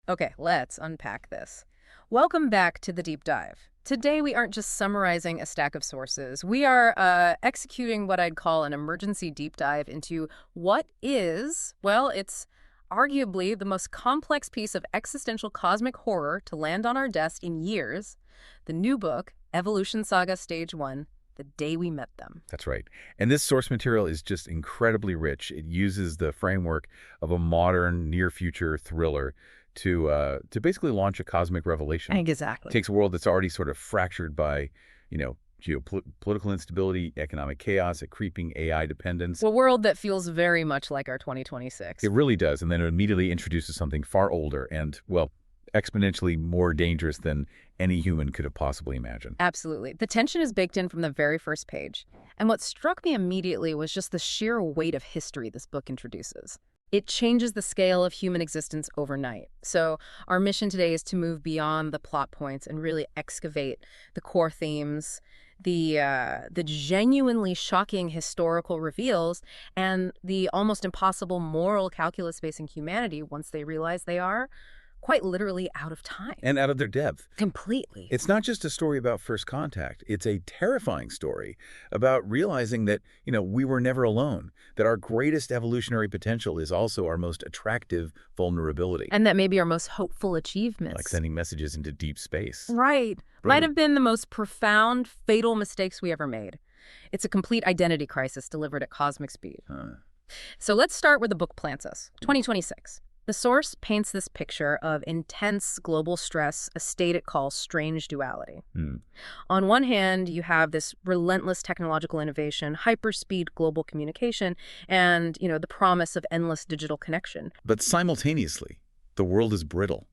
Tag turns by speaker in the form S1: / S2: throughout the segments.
S1: Okay, let's unpack this. Welcome back to the deep dive. Today, we aren't just summarizing a stack of sources. We are executing what I'd call an emergency deep dive into what is, well, it's arguably the most complex piece of existential cosmic horror to land on our desk in years, the new book, Evolution Saga Stage 1, The Day We Met Them.
S2: That's right. And this source material is just incredibly rich. It uses the framework of a modern, near-future thriller to basically launch a cosmic revelation.
S1: Exactly.
S2: It takes a world that's already sort of fractured by, geopolitical instability, economic chaos, a creeping AI dependence.
S1: A world that feels very much like our 2026.
S2: It really does. And then it immediately introduces something far older and, well, exponentially more dangerous than any human could have possibly imagined.
S1: Absolutely. The tension is baked in from the very first page. And what struck me immediately was just the sheer weight of history this book introduces. It changes the scale of human existence overnight. So our mission today is to move beyond the plot points and really excavate the core themes, the genuinely shocking historical reveals, and the almost impossible moral calculus facing humanity once they realize they are quite literally out of time.
S2: And out of their depth.
S1: Completely.
S2: It's not just a story about first contact. It's a terrifying story about realizing that, we were never alone, that our greatest evolutionary potential is also our most attractive vulnerability.
S1: And that may be our most hopeful achievements.
S2: Like sending messages into deep space.
S1: Right. Might have been the most profound, fatal mistakes we ever made. It's a complete identity crisis delivered at cosmic speed. So let's start where the book plants us. 2026. The source paints this picture of intense global stress, a state it calls strange duality. On one hand, you have this relentless technological innovation, hyperspeed global communication, and, the promise of endless digital connection.
S2: But simultaneously, the world is brittle.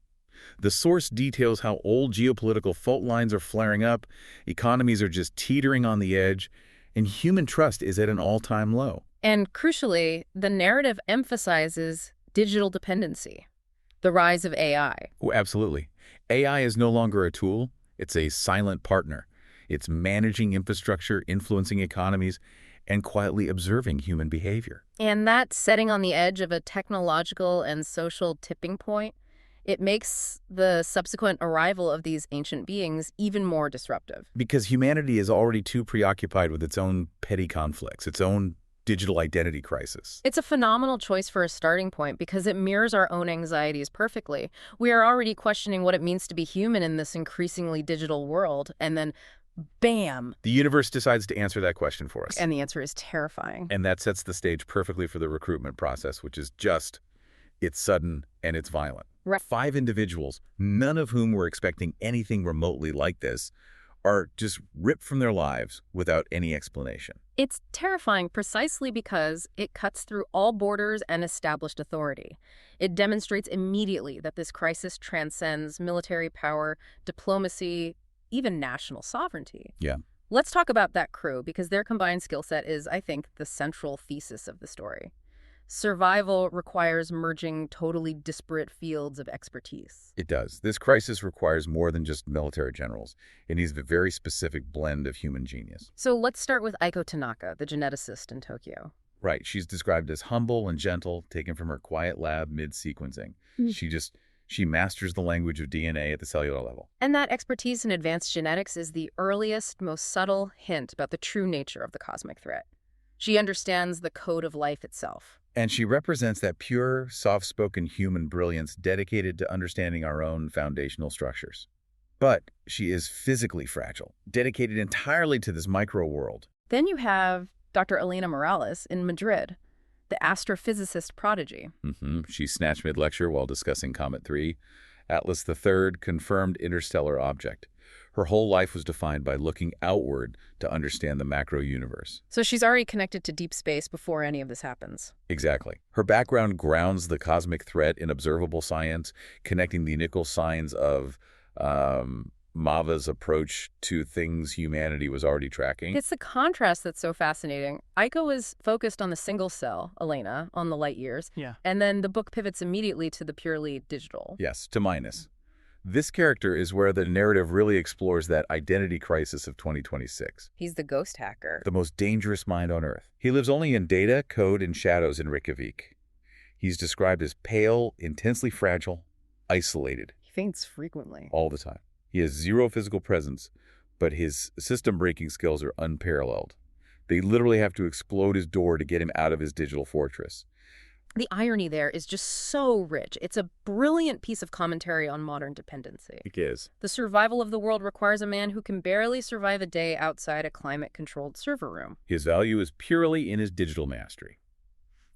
S2: The source details how old geopolitical fault lines are flaring up, economies are just teetering on the edge, and human trust is at an all-time low.
S1: And crucially, the narrative emphasizes digital dependency, the rise of AI.
S2: Oh, absolutely. AI is no longer a tool. It's a silent partner. It's managing infrastructure, influencing economies, and quietly observing human behavior.
S1: And that setting on the edge of a technological and social tipping point, it makes the subsequent arrival of these ancient beings even more disruptive.
S2: Because humanity is already too preoccupied with its own petty conflicts, its own digital identity crisis.
S1: It's a phenomenal choice for a starting point because it mirrors our own anxieties perfectly. We are already questioning what it means to be human in this increasingly digital world, and then bam!
S2: The universe decides to answer that question for us.
S1: And the answer is terrifying.
S2: And that sets the stage perfectly for the recruitment process, which is it's sudden and it's violent.
S1: Right.
S2: 5 individuals, none of whom were expecting anything remotely like this, are just ripped from their lives without any explanation.
S1: It's terrifying precisely because it cuts through all borders and established authority. It demonstrates immediately that this crisis transcends military power, diplomacy, even national sovereignty.
S2: Yeah.
S1: Let's talk about that crew because their combined skill set is, I think, the central thesis of the story. Survival requires merging totally disparate fields of expertise.
S2: It does. This crisis requires more than just military generals. It needs a very specific blend of human genius.
S1: So let's start with Aiko Tanaka, the geneticist in Tokyo.
S2: Right. She's described as humble and gentle, taken from her quiet lab mid-sequencing. She masters the language of DNA at the cellular level.
S1: And that expertise in advanced genetics is the earliest, most subtle hint about the true nature of the cosmic threat. She understands the code of life itself.
S2: And she represents that pure, soft-spoken human brilliance dedicated to understanding our own foundational structures. But she is physically fragile, dedicated entirely to this micro-world.
S1: Then you have Dr. Elena Morales in Madrid, the astrophysicist prodigy.
S2: She snatched mid-lecture while discussing Comet 3, Atlas III, confirmed interstellar object. Her whole life was defined by looking outward to understand the macro universe.
S1: So she's already connected to deep space before any of this happens.
S2: Exactly. Her background grounds the cosmic threat in observable science, connecting the initial signs of Mava's approach to things humanity was already tracking.
S1: It's the contrast that's so fascinating. Aiko is focused on the single cell, Elena, on the light years.
S3: Yeah.
S1: And then the book pivots immediately to the purely digital.
S2: Yes, to minus. This character is where the narrative really explores that identity crisis of 2026.
S1: He's the ghost hacker.
S2: The most dangerous mind on Earth. He lives only in data, code, and shadows in Reykjavik. He's described as pale, intensely fragile, isolated
S1: He faints frequently.
S2: all the time. He has zero physical presence, but his system-breaking skills are unparalleled. They literally have to explode his door to get him out of his digital fortress.
S1: The irony there is just so rich. It's a brilliant piece of commentary on modern dependency.
S2: It is.
S1: The survival of the world requires a man who can barely survive a day outside a climate-controlled server room.
S2: His value is purely in his digital mastery.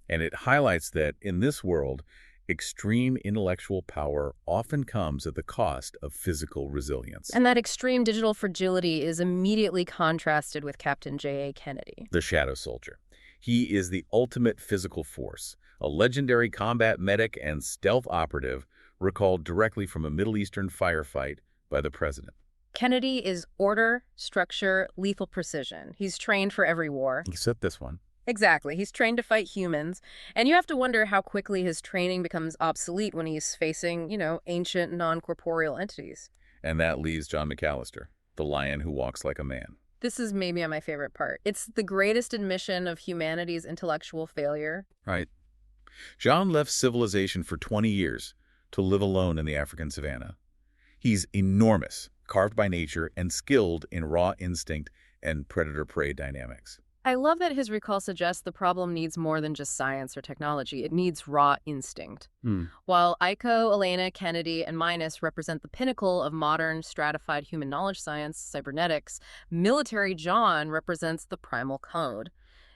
S2: And it highlights that, in this world, extreme intellectual power often comes at the cost of physical resilience.
S1: And that extreme digital fragility is immediately contrasted with Captain J.A. Kennedy.
S2: The Shadow Soldier. He is the ultimate physical force, a legendary combat medic and stealth operative recalled directly from a Middle Eastern firefight by the president.
S1: Kennedy is order, structure, lethal precision. He's trained for every war.
S2: Except this one.
S1: Exactly. He's trained to fight humans. And you have to wonder how quickly his training becomes obsolete when he's facing, ancient non-corporeal entities.
S2: And that leaves John McAllister, the lion who walks like a man.
S1: This is maybe my favorite part. It's the greatest admission of humanity's intellectual failure.
S2: Right. John left civilization for 20 years to live alone in the African savannah. He's enormous, carved by nature, and skilled in raw instinct and predator-prey dynamics.
S1: I love that his recall suggests the problem needs more than just science or technology. It needs raw instinct. While Iko, Elena, Kennedy, and Minus represent the pinnacle of modern stratified human knowledge science, cybernetics, military John represents the primal code,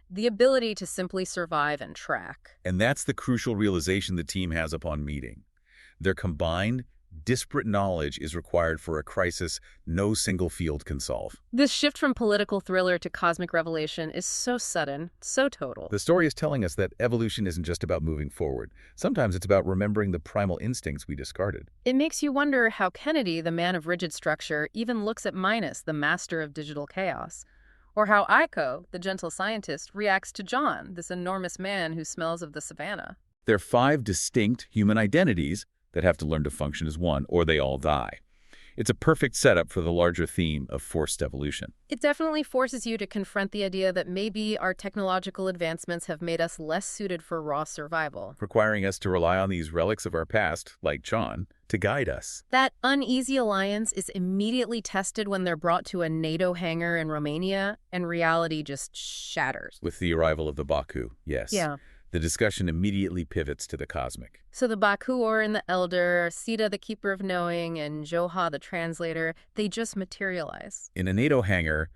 S1: the ability to simply survive and track.
S2: And that's the crucial realization the team has upon meeting. Their combined, disparate knowledge is required for a crisis no single field can solve.
S1: This shift from political thriller to cosmic revelation is so sudden, so total.
S2: The story is telling us that evolution isn't just about moving forward. Sometimes it's about remembering the primal instincts we discarded.
S1: It makes you wonder how Kennedy, the man of rigid structure, even looks at Minus, the master of digital chaos. Or how Iko, the gentle scientist, reacts to John, this enormous man who smells of the savannah.
S2: There are 5 distinct human identities that have to learn to function as one, or they all die. It's a perfect setup for the larger theme of forced evolution.
S1: It definitely forces you to confront the idea that maybe our technological advancements have made us less suited for raw survival.
S2: Requiring us to rely on these relics of our past, like John, to guide us.
S1: That uneasy alliance is immediately tested when they're brought to a NATO hangar in Romania, and reality just shatters.
S2: With the arrival of the Baku, yes.
S1: Yeah.
S2: The discussion immediately pivots to the cosmic.
S1: So the Bakuor and the Elder, Sita the Keeper of Knowing, and Joha the Translator, they just materialize.
S2: In a NATO hangar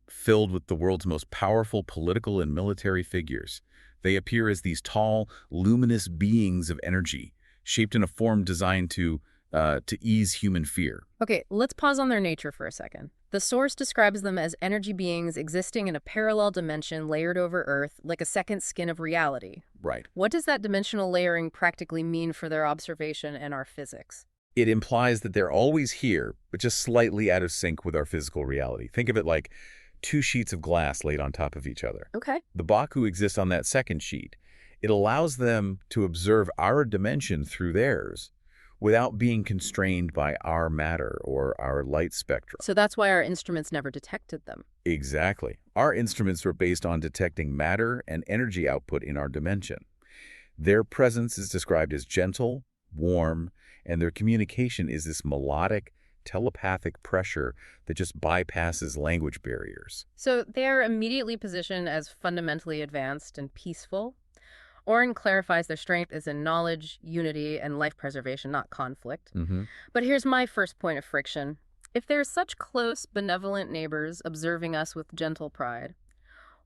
S2: filled with the world's most powerful political and military figures, they appear as these tall, luminous beings of energy, shaped in a form designed to ease human fear.
S1: Okay, let's pause on their nature for a second. The source describes them as energy beings existing in a parallel dimension layered over Earth, like a second skin of reality.
S2: Right.
S1: What does that dimensional layering practically mean for their observation and our physics?
S2: It implies that they're always here, but just slightly out of sync with our physical reality. Think of it like 2 sheets of glass laid on top of each other.
S1: Okay.
S2: The Baku exists on that second sheet. It allows them to observe our dimension through theirs without being constrained by our matter or our light spectrum.
S1: So that's why our instruments never detected them.
S2: Exactly. Our instruments are based on detecting matter and energy output in our dimension. Their presence is described as gentle, warm, and their communication is this melodic, telepathic pressure that just bypasses language barriers.
S1: So they're immediately positioned as fundamentally advanced and peaceful. Oren clarifies their strength is in knowledge, unity, and life preservation, not conflict. But here's my first point of friction. If they're such close, benevolent neighbors observing us with gentle pride,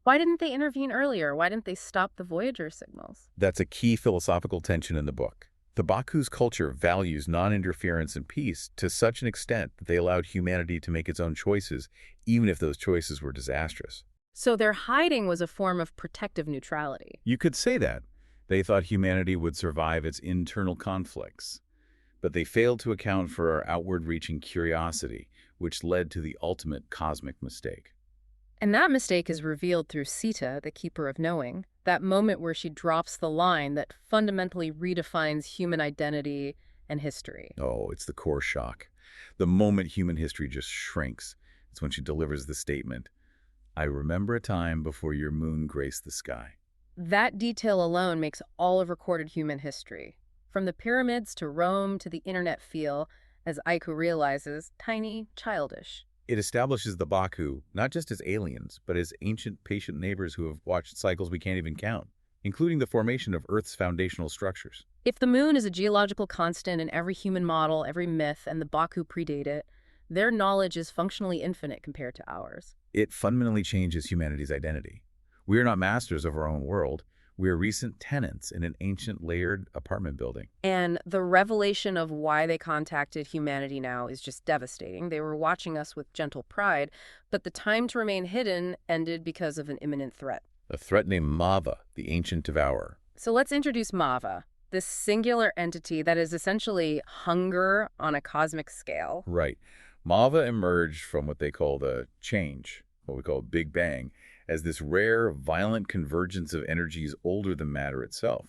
S1: why didn't they intervene earlier? Why didn't they stop the Voyager signals?
S2: That's a key philosophical tension in the book. The Baku's culture values non-interference and peace to such an extent that they allowed humanity to make its own choices, even if those choices were disastrous.
S1: So their hiding was a form of protective neutrality.
S2: You could say that. They thought humanity would survive its internal conflicts. But they failed to account for our outward-reaching curiosity, which led to the ultimate cosmic mistake.
S1: And that mistake is revealed through Sita, the Keeper of Knowing, that moment where she drops the line that fundamentally redefines human identity and history.
S2: Oh, it's the core shock. The moment human history just shrinks, it's when she delivers the statement, "I remember a time before your moon graced the sky."
S1: That detail alone makes all of recorded human history, From the pyramids to Rome to the internet feel, as Aiku realizes, tiny, childish.
S2: It establishes the Baku not just as aliens, but as ancient, patient neighbors who have watched cycles we can't even count, including the formation of Earth's foundational structures.
S1: If the moon is a geological constant in every human model, every myth, and the Baku predate it, their knowledge is functionally infinite compared to ours.
S2: It fundamentally changes humanity's identity. We are not masters of our own world. We are recent tenants in an ancient layered apartment building.
S1: And the revelation of why they contacted humanity now is just devastating. They were watching us with gentle pride, but the time to remain hidden ended because of an imminent threat.
S2: A threat named Mava, the ancient devourer.
S1: So let's introduce Mava, this singular entity that is essentially hunger on a cosmic scale.
S2: Right. Mava emerged from what they call the change, what we call Big Bang, as this rare, violent convergence of energies older than matter itself.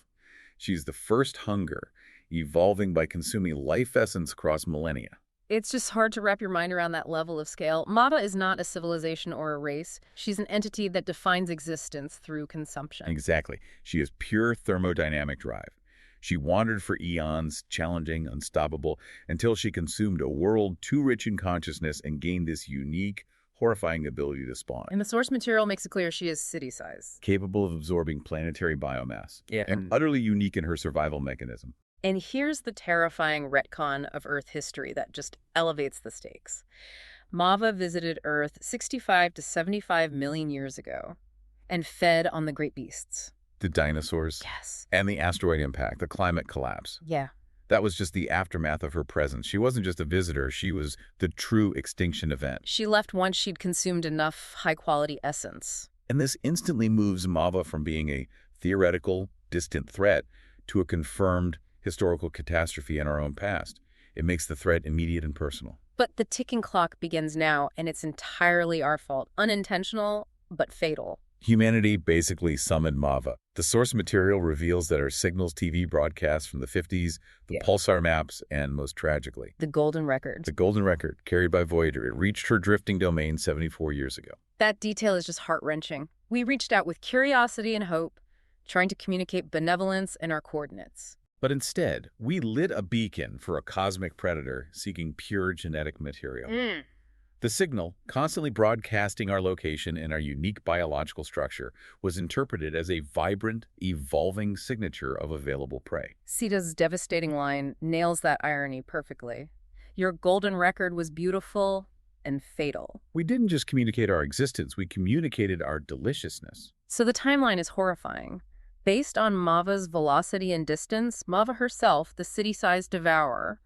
S2: She's the first hunger, evolving by consuming life essence across millennia.
S1: It's just hard to wrap your mind around that level of scale. Mava is not a civilization or a race. She's an entity that defines existence through consumption.
S2: Exactly. She is pure thermodynamic drive. She wandered for eons, challenging, unstoppable, until she consumed a world too rich in consciousness and gained this unique, horrifying ability to spawn.
S1: And the source material makes it clear she is city-size.
S2: Capable of absorbing planetary biomass.
S1: Yeah.
S2: And utterly unique in her survival mechanism.
S1: And here's the terrifying retcon of Earth history that just elevates the stakes. Mava visited Earth 65 to 75 million years ago and fed on the great beasts.
S2: The dinosaurs.
S1: Yes.
S2: And the asteroid impact, the climate collapse.
S1: Yeah.
S2: That was just the aftermath of her presence. She wasn't just a visitor, she was the true extinction event.
S1: She left once she'd consumed enough high-quality essence.
S2: And this instantly moves Mava from being a theoretical, distant threat to a confirmed historical catastrophe in our own past. It makes the threat immediate and personal.
S1: But the ticking clock begins now, and it's entirely our fault. Unintentional, but fatal.
S2: Humanity basically summoned Mava. The source material reveals that our Signals TV broadcasts from the 50s, the pulsar maps, and most tragically,
S1: the golden record.
S2: The golden record, carried by Voyager, it reached her drifting domain 74 years ago.
S1: That detail is just heart-wrenching. We reached out with curiosity and hope, trying to communicate benevolence and our coordinates.
S2: But instead, we lit a beacon for a cosmic predator seeking pure genetic material. The signal, constantly broadcasting our location and our unique biological structure, was interpreted as a vibrant, evolving signature of available prey.
S1: Sita's devastating line nails that irony perfectly. Your golden record was beautiful and fatal.
S2: We didn't just communicate our existence, we communicated our deliciousness.
S1: So the timeline is horrifying. Based on Mava's velocity and distance, Mava herself, the city-sized devourer,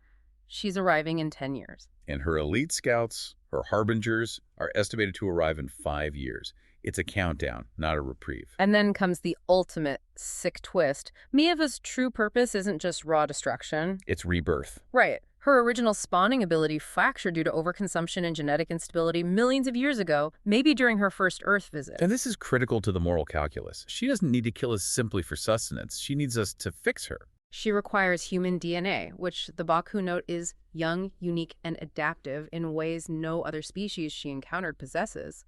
S1: she's arriving in 10 years.
S2: And her elite scouts, her harbingers, are estimated to arrive in 5 years. It's a countdown, not a reprieve.
S1: And then comes the ultimate sick twist. Miava's true purpose isn't just raw destruction.
S2: It's rebirth.
S1: Right. Her original spawning ability fractured due to overconsumption and genetic instability millions of years ago, maybe during her first Earth visit.
S2: And this is critical to the moral calculus. She doesn't need to kill us simply for sustenance. She needs us to fix her.
S1: She requires human DNA, which the Baku note is young, unique, and adaptive in ways no other species she encountered possesses,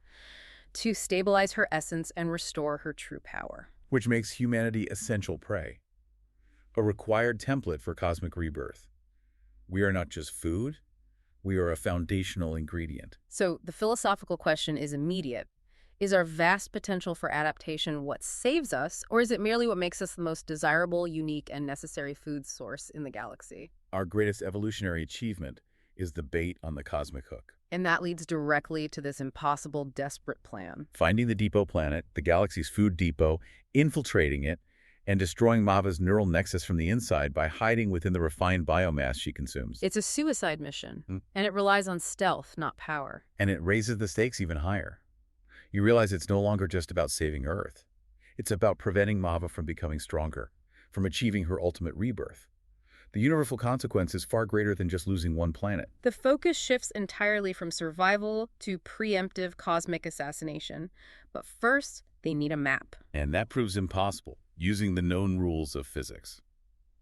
S1: to stabilize her essence and restore her true power.
S2: Which makes humanity essential prey, a required template for cosmic rebirth. We are not just food, we are a foundational ingredient.
S1: So the philosophical question is immediate. Is our vast potential for adaptation what saves us, or is it merely what makes us the most desirable, unique, and necessary food source in the galaxy?
S2: Our greatest evolutionary achievement is the bait on the cosmic hook.
S1: And that leads directly to this impossible, desperate plan.
S2: Finding the depot planet, the galaxy's food depot, infiltrating it, and destroying Mava's neural nexus from the inside by hiding within the refined biomass she consumes.
S1: It's a suicide mission, and it relies on stealth, not power.
S2: And it raises the stakes even higher. You realize it's no longer just about saving Earth. It's about preventing Mava from becoming stronger, from achieving her ultimate rebirth. The universal consequence is far greater than just losing one planet.
S1: The focus shifts entirely from survival to preemptive cosmic assassination. But first, they need a map.
S2: And that proves impossible, using the known rules of physics.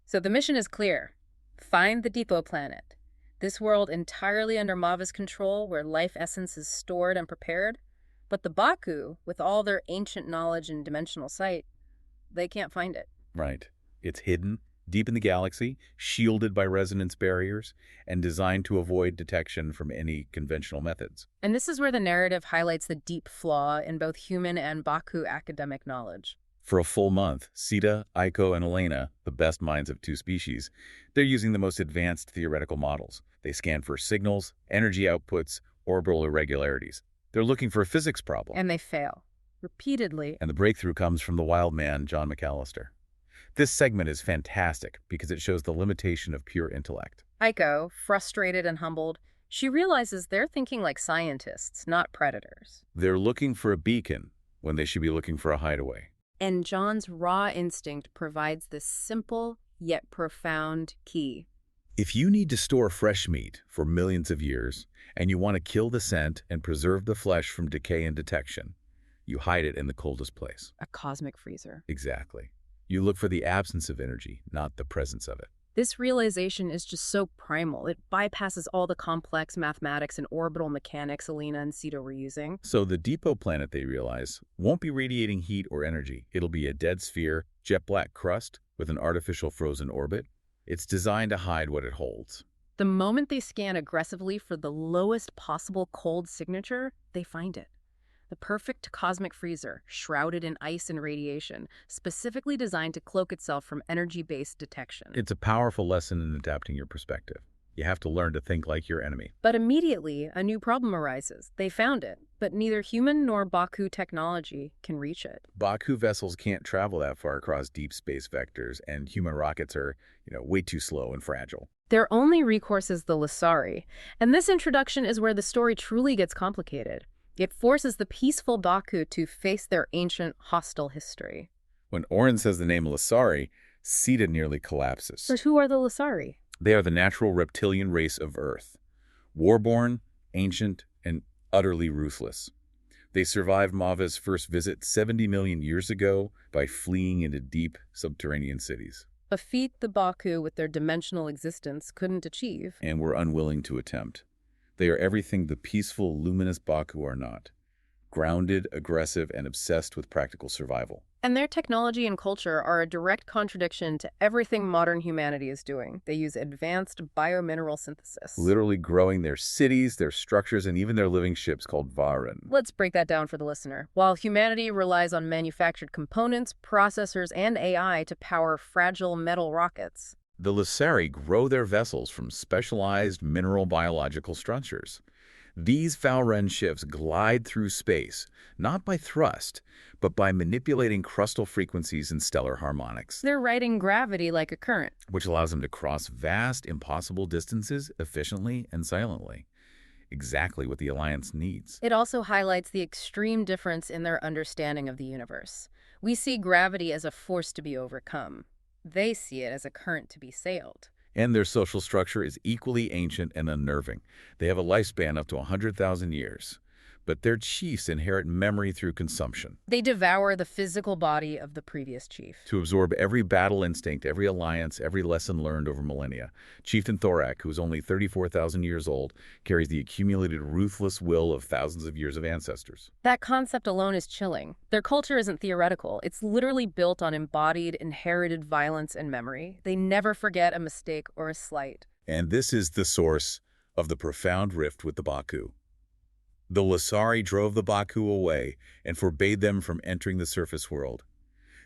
S1: So the mission is clear. Find the depot planet. This world entirely under Mava's control, where life essence is stored and prepared. But the Baku, with all their ancient knowledge and dimensional sight, they can't find it.
S2: Right. It's hidden, deep in the galaxy, shielded by resonance barriers, and designed to avoid detection from any conventional methods.
S1: And this is where the narrative highlights the deep flaw in both human and Baku academic knowledge.
S2: For a full month, Sita, Aiko, and Elena, the best minds of two species, they're using the most advanced theoretical models. They scan for signals, energy outputs, orbital irregularities. They're looking for a physics problem.
S1: And they fail. Repeatedly.
S2: And the breakthrough comes from the wild man, John McAllister. This segment is fantastic because it shows the limitation of pure intellect.
S1: Aiko, frustrated and humbled, she realizes they're thinking like scientists, not predators.
S2: They're looking for a beacon when they should be looking for a hideaway.
S1: And John's raw instinct provides this simple yet profound key.
S2: If you need to store fresh meat for millions of years, and you want to kill the scent and preserve the flesh from decay and detection, you hide it in the coldest place.
S1: A cosmic freezer.
S2: Exactly. You look for the absence of energy, not the presence of it.
S1: This realization is just so primal. It bypasses all the complex mathematics and orbital mechanics Alina and Sita were using.
S2: So the depot planet, they realize, won't be radiating heat or energy. It'll be a dead sphere, jet black crust with an artificial frozen orbit. It's designed to hide what it holds.
S1: The moment they scan aggressively for the lowest possible cold signature, they find it. The perfect cosmic freezer, shrouded in ice and radiation, specifically designed to cloak itself from energy-based detection.
S2: It's a powerful lesson in adapting your perspective. You have to learn to think like your enemy.
S1: But immediately, a new problem arises. They found it, but neither human nor Baku technology can reach it.
S2: Baku vessels can't travel that far across deep space vectors, and human rockets are, way too slow and fragile.
S1: Their only recourse is the Lasari, and this introduction is where the story truly gets complicated. It forces the peaceful Baku to face their ancient, hostile history.
S2: When Oren says the name Lasari, Sita nearly collapses.
S1: But who are the Lasari?
S2: They are the natural reptilian race of Earth. Warborn, ancient, and utterly ruthless. They survived Mava's first visit 70 million years ago by fleeing into deep subterranean cities.
S1: A feat the Baku, with their dimensional existence, couldn't achieve.
S2: And were unwilling to attempt. They are everything the peaceful, luminous Baku are not. Grounded, aggressive, and obsessed with practical survival.
S1: And their technology and culture are a direct contradiction to everything modern humanity is doing. They use advanced biomineral synthesis.
S2: Literally growing their cities, their structures, and even their living ships called Varen.
S1: Let's break that down for the listener. While humanity relies on manufactured components, processors, and AI to power fragile metal rockets,
S2: the Lasari grow their vessels from specialized mineral biological structures. These Varen ships glide through space, not by thrust, but by manipulating crustal frequencies and stellar harmonics.
S1: They're riding gravity like a current,
S2: which allows them to cross vast, impossible distances efficiently and silently. Exactly what the Alliance needs.
S1: It also highlights the extreme difference in their understanding of the universe. We see gravity as a force to be overcome. They see it as a current to be sailed.
S2: And their social structure is equally ancient and unnerving. They have a lifespan up to 100,000 years. But their chiefs inherit memory through consumption.
S1: They devour the physical body of the previous chief.
S2: To absorb every battle instinct, every alliance, every lesson learned over millennia. Chieftain Thorak, who is only 34,000 years old, carries the accumulated ruthless will of thousands of years of ancestors.
S1: That concept alone is chilling. Their culture isn't theoretical. It's literally built on embodied, inherited violence and memory. They never forget a mistake or a slight.
S2: And this is the source of the profound rift with the Baku. The Lasari drove the Baku away and forbade them from entering the surface world.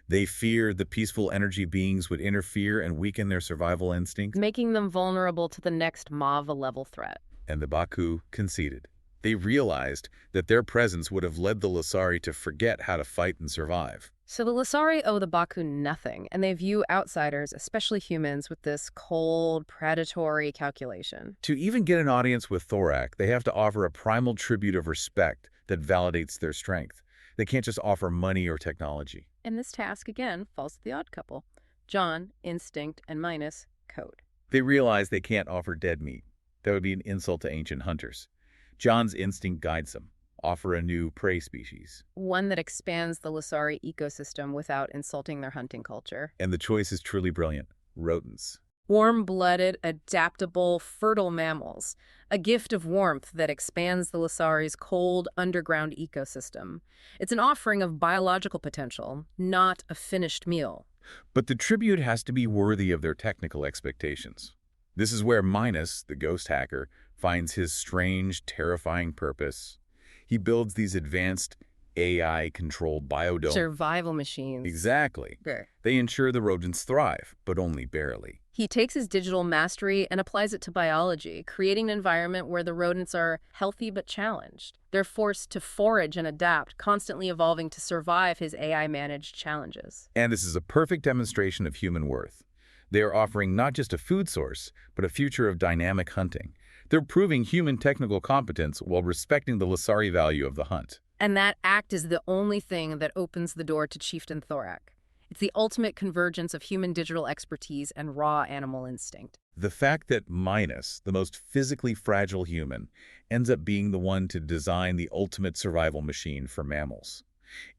S2: They feared the peaceful energy beings would interfere and weaken their survival instincts,
S1: making them vulnerable to the next Mava-level threat.
S2: And the Baku conceded. They realized that their presence would have led the Lasari to forget how to fight and survive.
S1: So the Lasari owe the Baku nothing, and they view outsiders, especially humans, with this cold, predatory calculation.
S2: To even get an audience with Thorak, they have to offer a primal tribute of respect that validates their strength. They can't just offer money or technology.
S1: And this task, again, falls to the odd couple. John, instinct, and Minus, code.
S2: They realize they can't offer dead meat. That would be an insult to ancient hunters. John's instinct guides them. Offer a new prey species.
S1: One that expands the Lasari ecosystem without insulting their hunting culture.
S2: And the choice is truly brilliant. Rodents.
S1: Warm-blooded, adaptable, fertile mammals. A gift of warmth that expands the Lasari's cold, underground ecosystem. It's an offering of biological potential, not a finished meal.
S2: But the tribute has to be worthy of their technical expectations. This is where Minus, the ghost hacker, finds his strange, terrifying purpose. He builds these advanced AI-controlled biodome.
S1: Survival machines.
S2: Exactly.
S1: Sure.
S2: They ensure the rodents thrive, but only barely.
S1: He takes his digital mastery and applies it to biology, creating an environment where the rodents are healthy but challenged. They're forced to forage and adapt, constantly evolving to survive his AI-managed challenges.
S2: And this is a perfect demonstration of human worth. They are offering not just a food source, but a future of dynamic hunting. They're proving human technical competence while respecting the Lasari value of the hunt.
S1: And that act is the only thing that opens the door to Chieftain Thorak. It's the ultimate convergence of human digital expertise and raw animal instinct.
S2: The fact that Minus, the most physically fragile human, ends up being the one to design the ultimate survival machine for mammals.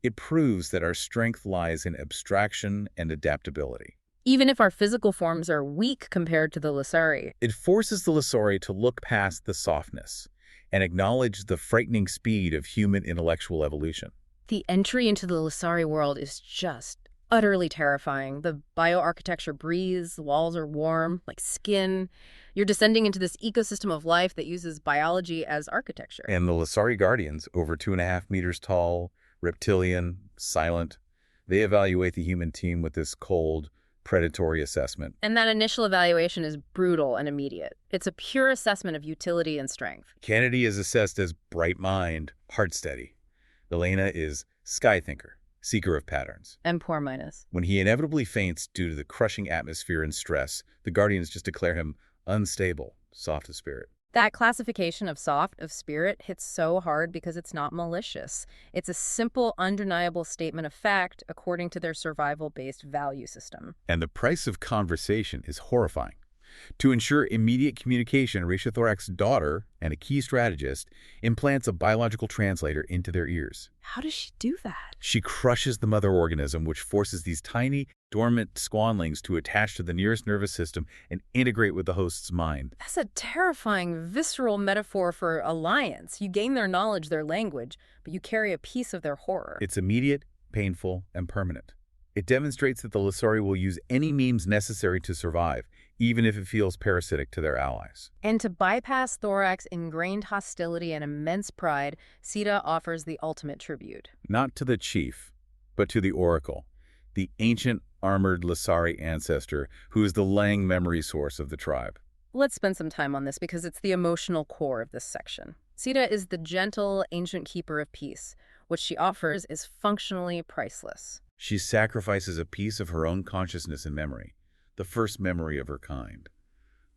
S2: It proves that our strength lies in abstraction and adaptability.
S1: Even if our physical forms are weak compared to the Lasari.
S2: It forces the Lasari to look past the softness and acknowledge the frightening speed of human intellectual evolution.
S1: The entry into the Lasari world is just utterly terrifying. The bioarchitecture breathes, the walls are warm, like skin. You're descending into this ecosystem of life that uses biology as architecture.
S2: And the Lasari Guardians, over 2.5 meters tall, reptilian, silent, they evaluate the human team with this cold, predatory assessment.
S1: And that initial evaluation is brutal and immediate. It's a pure assessment of utility and strength.
S2: Kennedy is assessed as bright mind, heart steady. Elena is sky thinker, seeker of patterns.
S1: And poor Minus.
S2: When he inevitably faints due to the crushing atmosphere and stress, the Guardians just declare him unstable, soft of spirit.
S1: That classification of soft of spirit hits so hard because it's not malicious. It's a simple, undeniable statement of fact according to their survival-based value system.
S2: And the price of conversation is horrifying. To ensure immediate communication, Risha Thorak's daughter, and a key strategist, implants a biological translator into their ears.
S1: How does she do that?
S2: She crushes the mother organism, which forces these tiny, dormant squanlings to attach to the nearest nervous system and integrate with the host's mind.
S1: That's a terrifying, visceral metaphor for alliance. You gain their knowledge, their language, but you carry a piece of their horror.
S2: It's immediate, painful, and permanent. It demonstrates that the Lasari will use any means necessary to survive, even if it feels parasitic to their allies.
S1: And to bypass Thorak's ingrained hostility and immense pride, Sita offers the ultimate tribute.
S2: Not to the chief, but to the Oracle, the ancient armored Lasari ancestor who is the Lang memory source of the tribe.
S1: Let's spend some time on this because it's the emotional core of this section. Sita is the gentle, ancient keeper of peace. What she offers is functionally priceless.
S2: She sacrifices a piece of her own consciousness and memory, the first memory of her kind,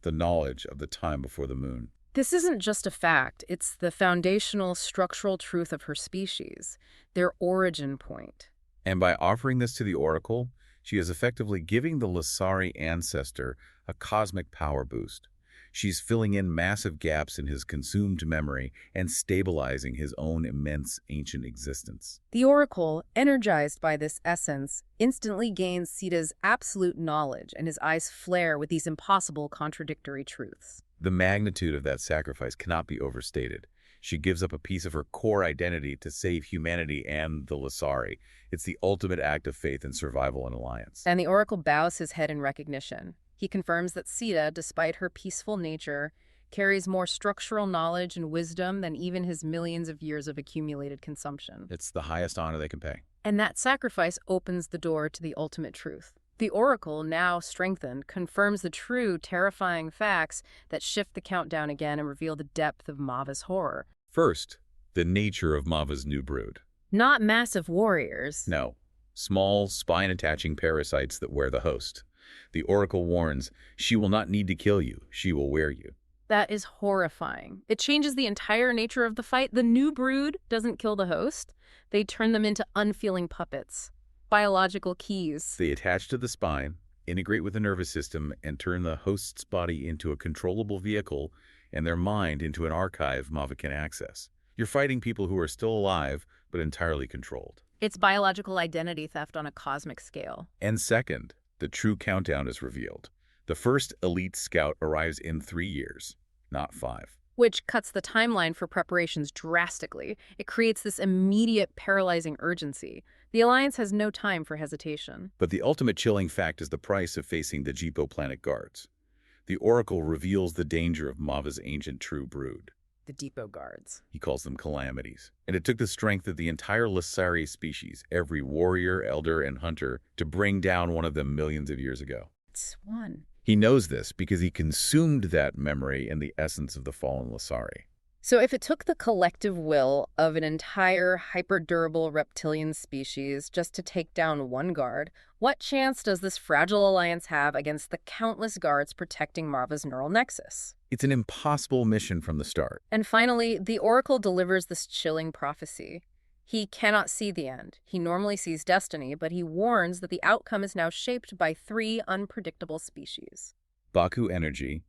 S2: the knowledge of the time before the moon.
S1: This isn't just a fact, it's the foundational structural truth of her species, their origin point.
S2: And by offering this to the Oracle, she is effectively giving the Lasari ancestor a cosmic power boost. She's filling in massive gaps in his consumed memory and stabilizing his own immense ancient existence.
S1: The Oracle, energized by this essence, instantly gains Sita's absolute knowledge, and his eyes flare with these impossible contradictory truths.
S2: The magnitude of that sacrifice cannot be overstated. She gives up a piece of her core identity to save humanity and the Lasari. It's the ultimate act of faith in survival and alliance.
S1: And the Oracle bows his head in recognition. He confirms that Sita, despite her peaceful nature, carries more structural knowledge and wisdom than even his millions of years of accumulated consumption.
S2: It's the highest honor they can pay.
S1: And that sacrifice opens the door to the ultimate truth. The Oracle, now strengthened, confirms the true, terrifying facts that shift the countdown again and reveal the depth of Mava's horror.
S2: First, the nature of Mava's new brood.
S1: Not massive warriors.
S2: No, small, spine-attaching parasites that wear the host. The Oracle warns, she will not need to kill you, she will wear you.
S1: That is horrifying. It changes the entire nature of the fight. The new brood doesn't kill the host. They turn them into unfeeling puppets. Biological keys.
S2: They attach to the spine, integrate with the nervous system, and turn the host's body into a controllable vehicle and their mind into an archive Mava can access. You're fighting people who are still alive, but entirely controlled.
S1: It's biological identity theft on a cosmic scale.
S2: And second, the true countdown is revealed. The first elite scout arrives in 3 years, not 5.
S1: Which cuts the timeline for preparations drastically. It creates this immediate paralyzing urgency. The Alliance has no time for hesitation.
S2: But the ultimate chilling fact is the price of facing the Jipo planet guards. The Oracle reveals the danger of Mava's ancient true brood.
S1: The Depot Guards.
S2: He calls them calamities. And it took the strength of the entire Lissari species, every warrior, elder, and hunter, to bring down one of them millions of years ago.
S1: It's one.
S2: He knows this because he consumed that memory and the essence of the fallen Lissari.
S1: So if it took the collective will of an entire hyper-durable reptilian species just to take down one guard, what chance does this fragile alliance have against the countless guards protecting Marva's neural nexus?
S2: It's an impossible mission from the start.
S1: And finally, the Oracle delivers this chilling prophecy. He cannot see the end. He normally sees destiny, but he warns that the outcome is now shaped by three unpredictable species.
S2: Baku energy,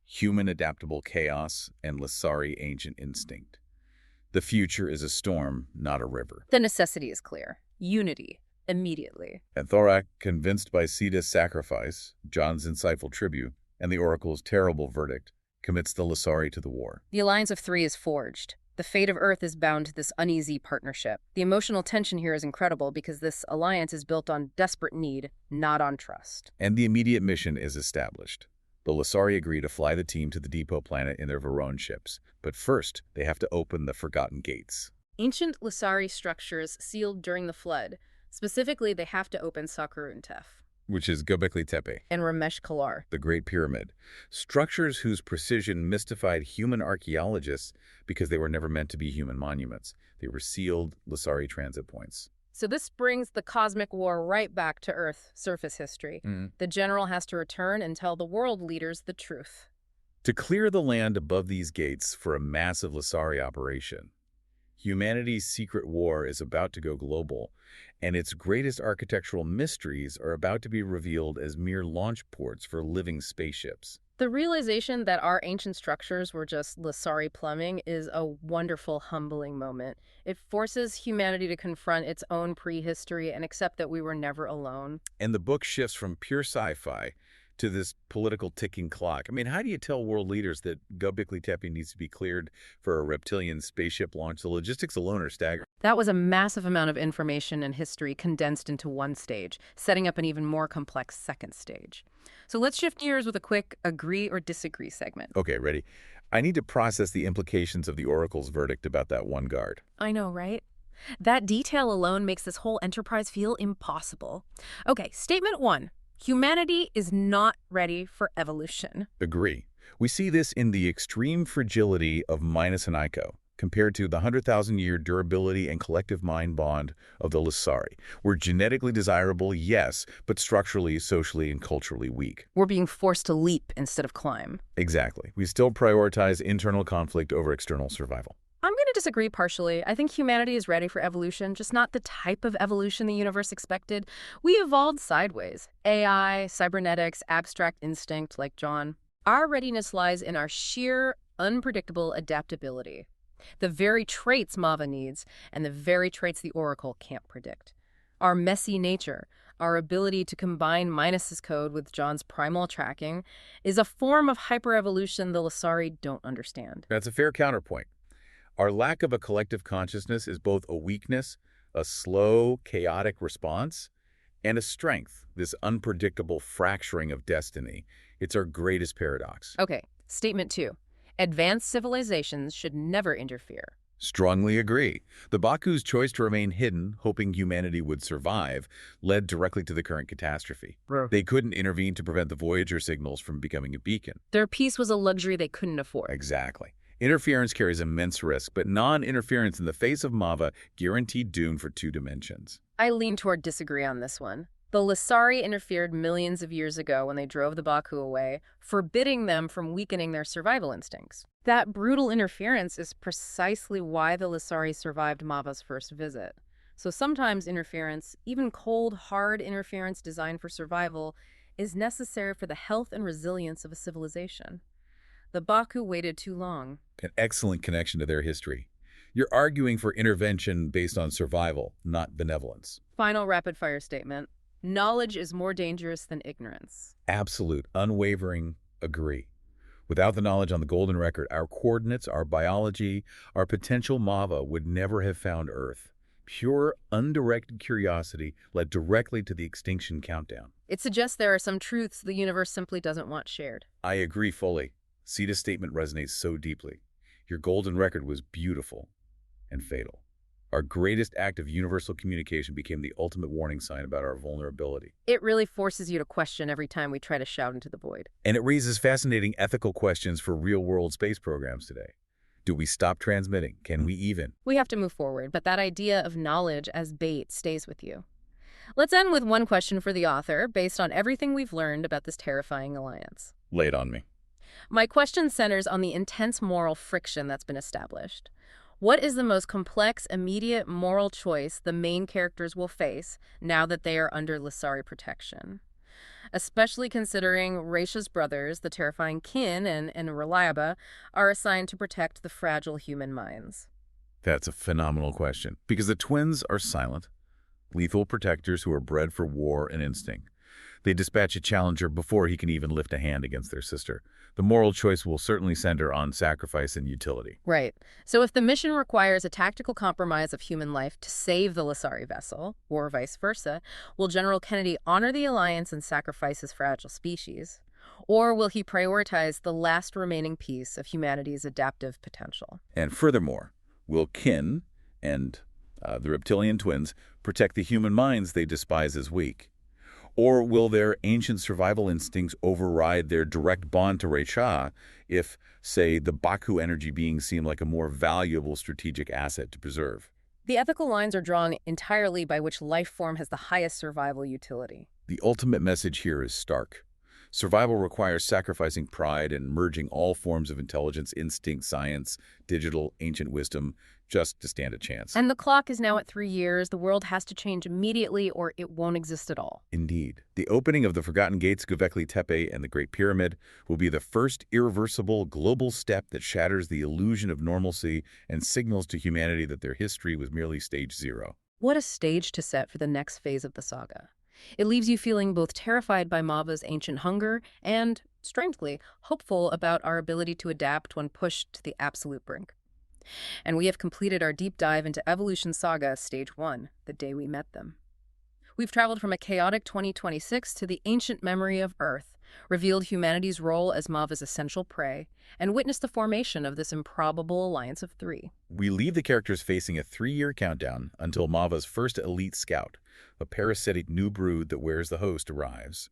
S2: human adaptable chaos, and Lissari ancient instinct. The future is a storm, not a river.
S1: The necessity is clear. Unity. Immediately.
S2: And Thorak, convinced by Sita's sacrifice, John's insightful tribute, and the Oracle's terrible verdict, commits the Lissari to the war.
S1: The alliance of three is forged. The fate of Earth is bound to this uneasy partnership. The emotional tension here is incredible because this alliance is built on desperate need, not on trust.
S2: And the immediate mission is established. The Lissari agree to fly the team to the depot planet in their Varone ships, but first they have to open the Forgotten Gates.
S1: Ancient Lissari structures sealed during the flood. Specifically, they have to open Sakuruntev
S2: Which is Göbekli Tepe,
S1: and Ramesh Kalar.
S2: the Great Pyramid. Structures whose precision mystified human archaeologists because they were never meant to be human monuments. They were sealed Lissari transit points.
S1: So this brings the cosmic war right back to Earth surface history. The general has to return and tell the world leaders the truth.
S2: To clear the land above these gates for a massive Lissari operation, humanity's secret war is about to go global, and its greatest architectural mysteries are about to be revealed as mere launch ports for living spaceships.
S1: The realization that our ancient structures were just Lissari plumbing is a wonderful, humbling moment. It forces humanity to confront its own prehistory and accept that we were never alone.
S2: And the book shifts from pure sci-fi to this political ticking clock. I mean, how do you tell world leaders that Göbekli Tepe needs to be cleared for a reptilian spaceship launch? The logistics alone are staggering.
S1: That was a massive amount of information and history condensed into one stage, setting up an even more complex second stage. So let's shift gears with a quick agree or disagree segment.
S2: Okay, ready? I need to process the implications of the Oracle's verdict about that one guard.
S1: I know, right? That detail alone makes this whole enterprise feel impossible. Okay, statement one. Humanity is not ready for evolution.
S2: Agree. We see this in the extreme fragility of Minos and Iko, compared to the 100,000-year durability and collective mind bond of the Lissari. We're genetically desirable, yes, but structurally, socially, and culturally weak.
S1: We're being forced to leap instead of climb.
S2: Exactly. We still prioritize internal conflict over external survival.
S1: I'm going to disagree partially. I think humanity is ready for evolution, just not the type of evolution the universe expected. We evolved sideways. AI, cybernetics, abstract instinct, like John. Our readiness lies in our sheer, unpredictable adaptability. The very traits Mava needs, and the very traits the Oracle can't predict. Our messy nature, our ability to combine Minos's code with John's primal tracking, is a form of hyperevolution the Lissari don't understand.
S2: That's a fair counterpoint. Our lack of a collective consciousness is both a weakness, a slow, chaotic response, and a strength, this unpredictable fracturing of destiny. It's our greatest paradox.
S1: Okay, statement two. Advanced civilizations should never interfere.
S2: Strongly agree. The Baku's choice to remain hidden, hoping humanity would survive, led directly to the current catastrophe. They couldn't intervene to prevent the Voyager signals from becoming a beacon.
S1: Their peace was a luxury they couldn't afford.
S2: Exactly. Interference carries immense risk, but non-interference in the face of Mava guaranteed doom for 2 dimensions.
S1: I lean toward disagree on this one. The Lissari interfered millions of years ago when they drove the Baku away, forbidding them from weakening their survival instincts. That brutal interference is precisely why the Lissari survived Mava's first visit. So sometimes interference, even cold, hard interference designed for survival, is necessary for the health and resilience of a civilization. The Baku waited too long.
S2: An excellent connection to their history. You're arguing for intervention based on survival, not benevolence.
S1: Final rapid-fire statement. Knowledge is more dangerous than ignorance.
S2: Absolute, unwavering agree. Without the knowledge on the golden record, our coordinates, our biology, our potential Mava would never have found Earth. Pure, undirected curiosity led directly to the extinction countdown.
S1: It suggests there are some truths the universe simply doesn't want shared.
S2: I agree fully. Sita's statement resonates so deeply. Your golden record was beautiful and fatal. Our greatest act of universal communication became the ultimate warning sign about our vulnerability.
S1: It really forces you to question every time we try to shout into the void.
S2: And it raises fascinating ethical questions for real-world space programs today. Do we stop transmitting? Can we even?
S1: We have to move forward, but that idea of knowledge as bait stays with you. Let's end with one question for the author, based on everything we've learned about this terrifying alliance.
S2: Lay it on me.
S1: My question centers on the intense moral friction that's been established. What is the most complex, immediate moral choice the main characters will face now that they are under Lissari protection? Especially considering Raisha's brothers, the terrifying Kin and Reliaba, are assigned to protect the fragile human minds.
S2: That's a phenomenal question, because the twins are silent, lethal protectors who are bred for war and instinct. They dispatch a challenger before he can even lift a hand against their sister. The moral choice will certainly center on sacrifice and utility.
S1: Right. So if the mission requires a tactical compromise of human life to save the Lissari vessel, or vice versa, will General Kennedy honor the alliance and sacrifice his fragile species? Or will he prioritize the last remaining piece of humanity's adaptive potential?
S2: And furthermore, will Kin and the reptilian twins protect the human minds they despise as weak? Or will their ancient survival instincts override their direct bond to Raisha if, say, the Baku energy beings seem like a more valuable strategic asset to preserve?
S1: The ethical lines are drawn entirely by which life form has the highest survival utility.
S2: The ultimate message here is stark. Survival requires sacrificing pride and merging all forms of intelligence, instinct, science, digital, ancient wisdom, just to stand a chance.
S1: And the clock is now at 3 years. The world has to change immediately or it won't exist at all.
S2: Indeed. The opening of the Forgotten Gates, Göbekli Tepe, and the Great Pyramid will be the first irreversible global step that shatters the illusion of normalcy and signals to humanity that their history was merely stage zero.
S1: What a stage to set for the next phase of the saga. It leaves you feeling both terrified by Mava's ancient hunger and, strangely, hopeful about our ability to adapt when pushed to the absolute brink. And we have completed our deep dive into Evolution Saga Stage 1, the day we met them. We've traveled from a chaotic 2026 to the ancient memory of Earth, revealed humanity's role as Mava's essential prey, and witnessed the formation of this improbable alliance of 3.
S2: We leave the characters facing a 3-year countdown until Mava's first elite scout, a parasitic new brood that wears the host, arrives.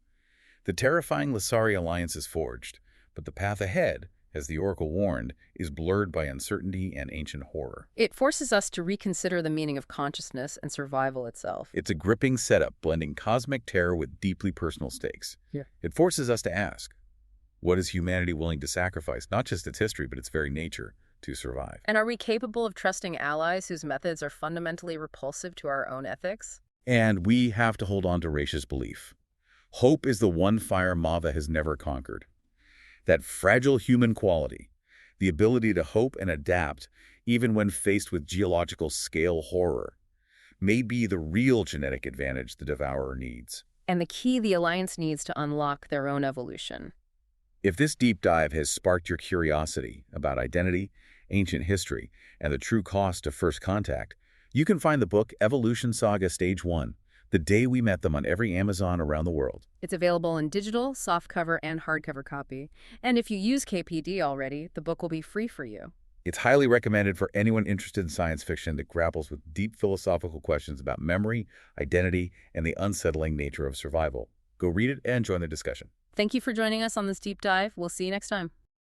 S2: The terrifying Lissari alliance is forged, but the path ahead, as the Oracle warned, is blurred by uncertainty and ancient horror.
S1: It forces us to reconsider the meaning of consciousness and survival itself.
S2: It's a gripping setup, blending cosmic terror with deeply personal stakes.
S1: Yeah.
S2: It forces us to ask, what is humanity willing to sacrifice, not just its history, but its very nature, to survive?
S1: And are we capable of trusting allies whose methods are fundamentally repulsive to our own ethics?
S2: And we have to hold on to Raisha's belief. Hope is the one fire Mava has never conquered. That fragile human quality, the ability to hope and adapt even when faced with geological scale horror, may be the real genetic advantage the Devourer needs.
S1: And the key the Alliance needs to unlock their own evolution.
S2: If this deep dive has sparked your curiosity about identity, ancient history, and the true cost of first contact, you can find the book Evolution Saga Stage 1, The Day We Met Them, on every Amazon around the world.
S1: It's available in digital, softcover, and hardcover copy. And if you use KPD already, the book will be free for you.
S2: It's highly recommended for anyone interested in science fiction that grapples with deep philosophical questions about memory, identity, and the unsettling nature of survival. Go read it and join the discussion.
S1: Thank you for joining us on this deep dive. We'll see you next time.